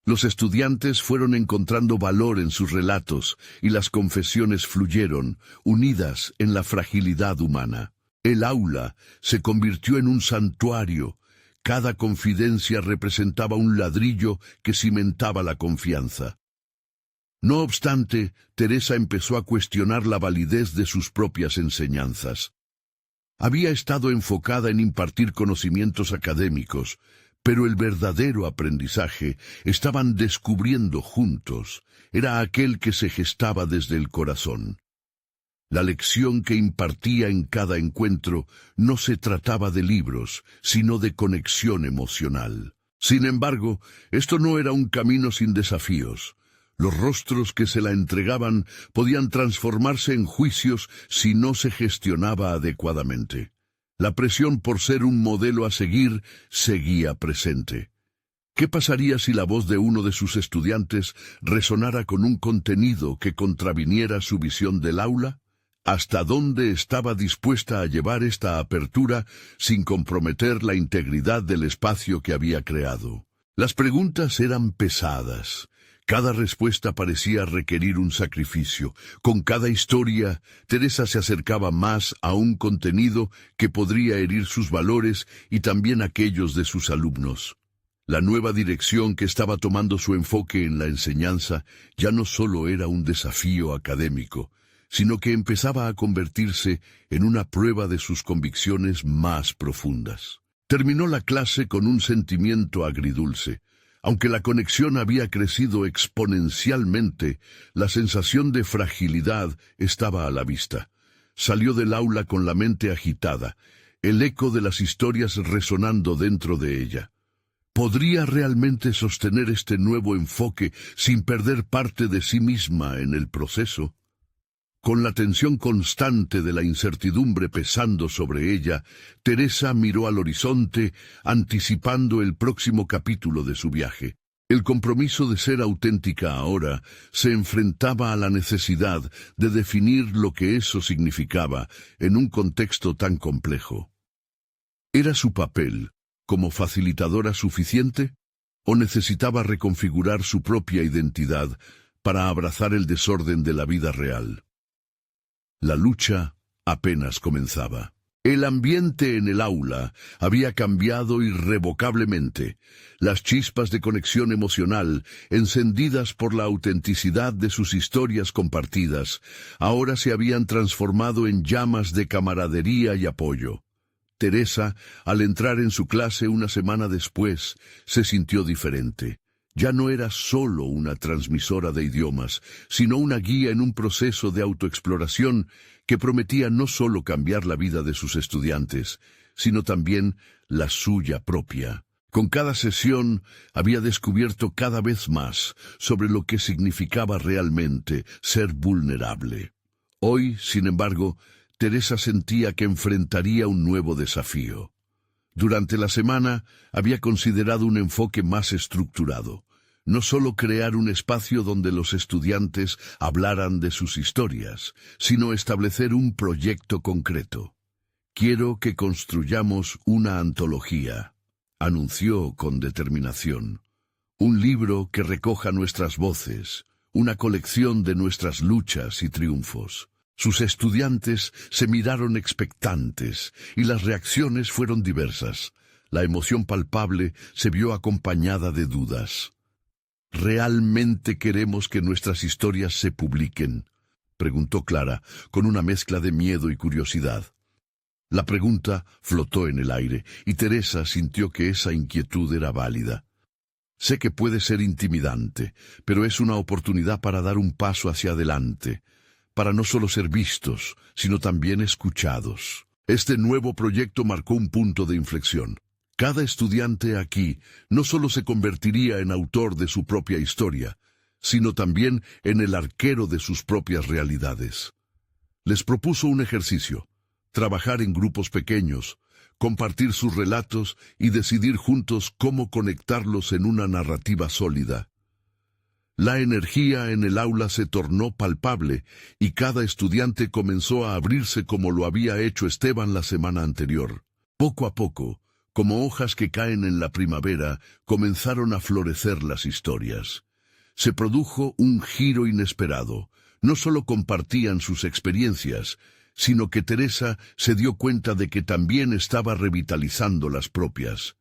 Los estudiantes fueron encontrando valor en sus relatos y las confesiones fluyeron, unidas en la fragilidad humana. El aula se convirtió en un santuario. Cada confidencia representaba un ladrillo que cimentaba la confianza. No obstante, Teresa empezó a cuestionar la validez de sus propias enseñanzas. Había estado enfocada en impartir conocimientos académicos, pero el verdadero aprendizaje estaban descubriendo juntos. Era aquel que se gestaba desde el corazón. La lección que impartía en cada encuentro no se trataba de libros, sino de conexión emocional. Sin embargo, esto no era un camino sin desafíos. Los rostros que se la entregaban podían transformarse en juicios si no se gestionaba adecuadamente. La presión por ser un modelo a seguir seguía presente. ¿Qué pasaría si la voz de uno de sus estudiantes resonara con un contenido que contraviniera su visión del aula? ¿Hasta dónde estaba dispuesta a llevar esta apertura sin comprometer la integridad del espacio que había creado? Las preguntas eran pesadas. Cada respuesta parecía requerir un sacrificio. Con cada historia, Teresa se acercaba más a un contenido que podría herir sus valores y también aquellos de sus alumnos. La nueva dirección que estaba tomando su enfoque en la enseñanza ya no solo era un desafío académico, sino que empezaba a convertirse en una prueba de sus convicciones más profundas. Terminó la clase con un sentimiento agridulce. Aunque la conexión había crecido exponencialmente, la sensación de fragilidad estaba a la vista. Salió del aula con la mente agitada, el eco de las historias resonando dentro de ella. ¿Podría realmente sostener este nuevo enfoque sin perder parte de sí misma en el proceso? Con la tensión constante de la incertidumbre pesando sobre ella, Teresa miró al horizonte, anticipando el próximo capítulo de su viaje. El compromiso de ser auténtica ahora se enfrentaba a la necesidad de definir lo que eso significaba en un contexto tan complejo. ¿Era su papel como facilitadora suficiente? ¿O necesitaba reconfigurar su propia identidad para abrazar el desorden de la vida real? La lucha apenas comenzaba. El ambiente en el aula había cambiado irrevocablemente. Las chispas de conexión emocional, encendidas por la autenticidad de sus historias compartidas, ahora se habían transformado en llamas de camaradería y apoyo. Teresa, al entrar en su clase una semana después, se sintió diferente. Ya no era solo una transmisora de idiomas, sino una guía en un proceso de autoexploración que prometía no solo cambiar la vida de sus estudiantes, sino también la suya propia. Con cada sesión había descubierto cada vez más sobre lo que significaba realmente ser vulnerable. Hoy, sin embargo, Teresa sentía que enfrentaría un nuevo desafío. Durante la semana había considerado un enfoque más estructurado. No solo crear un espacio donde los estudiantes hablaran de sus historias, sino establecer un proyecto concreto. «Quiero que construyamos una antología», anunció con determinación. «Un libro que recoja nuestras voces, una colección de nuestras luchas y triunfos». Sus estudiantes se miraron expectantes y las reacciones fueron diversas. La emoción palpable se vio acompañada de dudas. ¿Realmente queremos que nuestras historias se publiquen?, preguntó Clara, con una mezcla de miedo y curiosidad. La pregunta flotó en el aire, y Teresa sintió que esa inquietud era válida. Sé que puede ser intimidante, pero es una oportunidad para dar un paso hacia adelante, para no solo ser vistos, sino también escuchados. Este nuevo proyecto marcó un punto de inflexión. Cada estudiante aquí no solo se convertiría en autor de su propia historia, sino también en el arquero de sus propias realidades. Les propuso un ejercicio: trabajar en grupos pequeños, compartir sus relatos y decidir juntos cómo conectarlos en una narrativa sólida. La energía en el aula se tornó palpable y cada estudiante comenzó a abrirse como lo había hecho Esteban la semana anterior. Poco a poco, como hojas que caen en la primavera, comenzaron a florecer las historias. Se produjo un giro inesperado. No solo compartían sus experiencias, sino que Teresa se dio cuenta de que también estaba revitalizando las propias.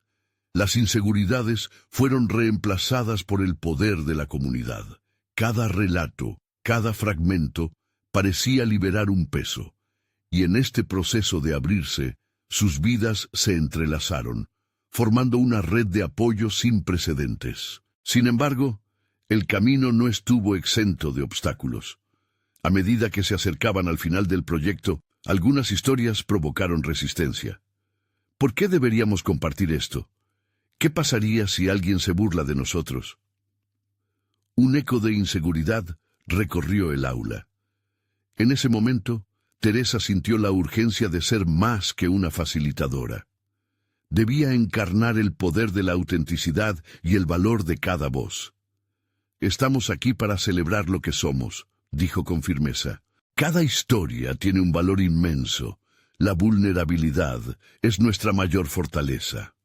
Las inseguridades fueron reemplazadas por el poder de la comunidad. Cada relato, cada fragmento, parecía liberar un peso. Y en este proceso de abrirse, sus vidas se entrelazaron, formando una red de apoyo sin precedentes. Sin embargo, el camino no estuvo exento de obstáculos. A medida que se acercaban al final del proyecto, algunas historias provocaron resistencia. ¿Por qué deberíamos compartir esto? ¿Qué pasaría si alguien se burla de nosotros? Un eco de inseguridad recorrió el aula. En ese momento, Teresa sintió la urgencia de ser más que una facilitadora. Debía encarnar el poder de la autenticidad y el valor de cada voz. «Estamos aquí para celebrar lo que somos», dijo con firmeza. «Cada historia tiene un valor inmenso. La vulnerabilidad es nuestra mayor fortaleza».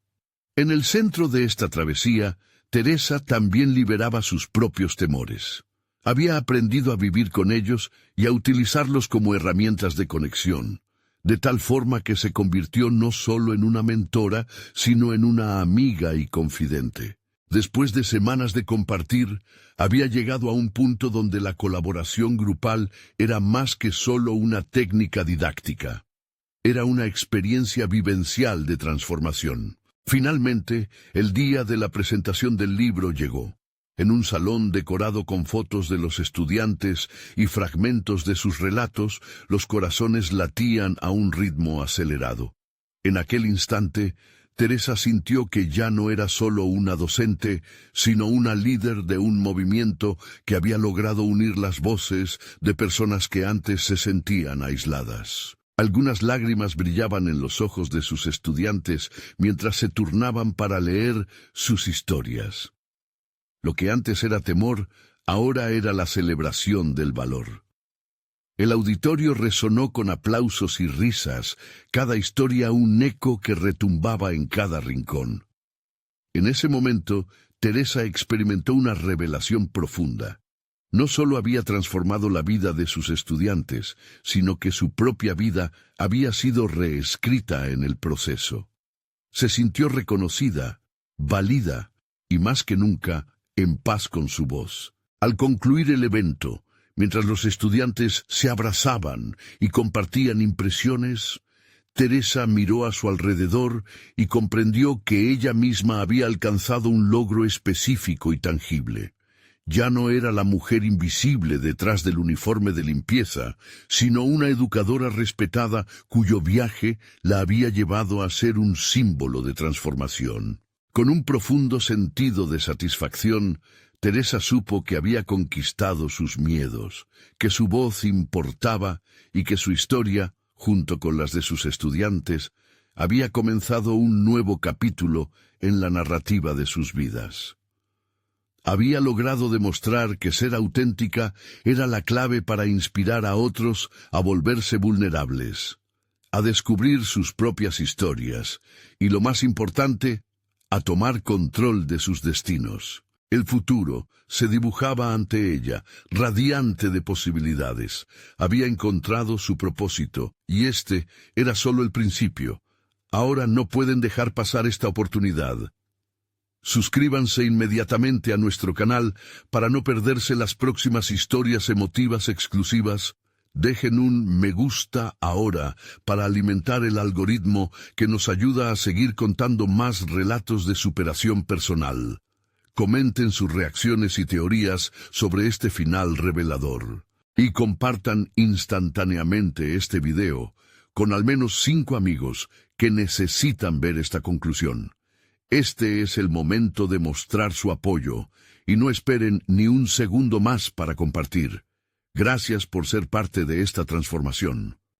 En el centro de esta travesía, Teresa también liberaba sus propios temores. Había aprendido a vivir con ellos y a utilizarlos como herramientas de conexión, de tal forma que se convirtió no solo en una mentora, sino en una amiga y confidente. Después de semanas de compartir, había llegado a un punto donde la colaboración grupal era más que solo una técnica didáctica. Era una experiencia vivencial de transformación. Finalmente, el día de la presentación del libro llegó. En un salón decorado con fotos de los estudiantes y fragmentos de sus relatos, los corazones latían a un ritmo acelerado. En aquel instante, Teresa sintió que ya no era solo una docente, sino una líder de un movimiento que había logrado unir las voces de personas que antes se sentían aisladas. Algunas lágrimas brillaban en los ojos de sus estudiantes mientras se turnaban para leer sus historias. Lo que antes era temor, ahora era la celebración del valor. El auditorio resonó con aplausos y risas, cada historia un eco que retumbaba en cada rincón. En ese momento, Teresa experimentó una revelación profunda. No solo había transformado la vida de sus estudiantes, sino que su propia vida había sido reescrita en el proceso. Se sintió reconocida, válida y más que nunca en paz con su voz. Al concluir el evento, mientras los estudiantes se abrazaban y compartían impresiones, Teresa miró a su alrededor y comprendió que ella misma había alcanzado un logro específico y tangible. Ya no era la mujer invisible detrás del uniforme de limpieza, sino una educadora respetada cuyo viaje la había llevado a ser un símbolo de transformación. Con un profundo sentido de satisfacción, Teresa supo que había conquistado sus miedos, que su voz importaba y que su historia, junto con las de sus estudiantes, había comenzado un nuevo capítulo en la narrativa de sus vidas. Había logrado demostrar que ser auténtica era la clave para inspirar a otros a volverse vulnerables, a descubrir sus propias historias y, lo más importante, a tomar control de sus destinos. El futuro se dibujaba ante ella, radiante de posibilidades. Había encontrado su propósito, y este era solo el principio. Ahora no pueden dejar pasar esta oportunidad. Suscríbanse inmediatamente a nuestro canal para no perderse las próximas historias emotivas exclusivas. Dejen un me gusta ahora para alimentar el algoritmo que nos ayuda a seguir contando más relatos de superación personal. Comenten sus reacciones y teorías sobre este final revelador. Y compartan instantáneamente este video con al menos 5 amigos que necesitan ver esta conclusión. Este es el momento de mostrar su apoyo, y no esperen ni un segundo más para compartir. Gracias por ser parte de esta transformación.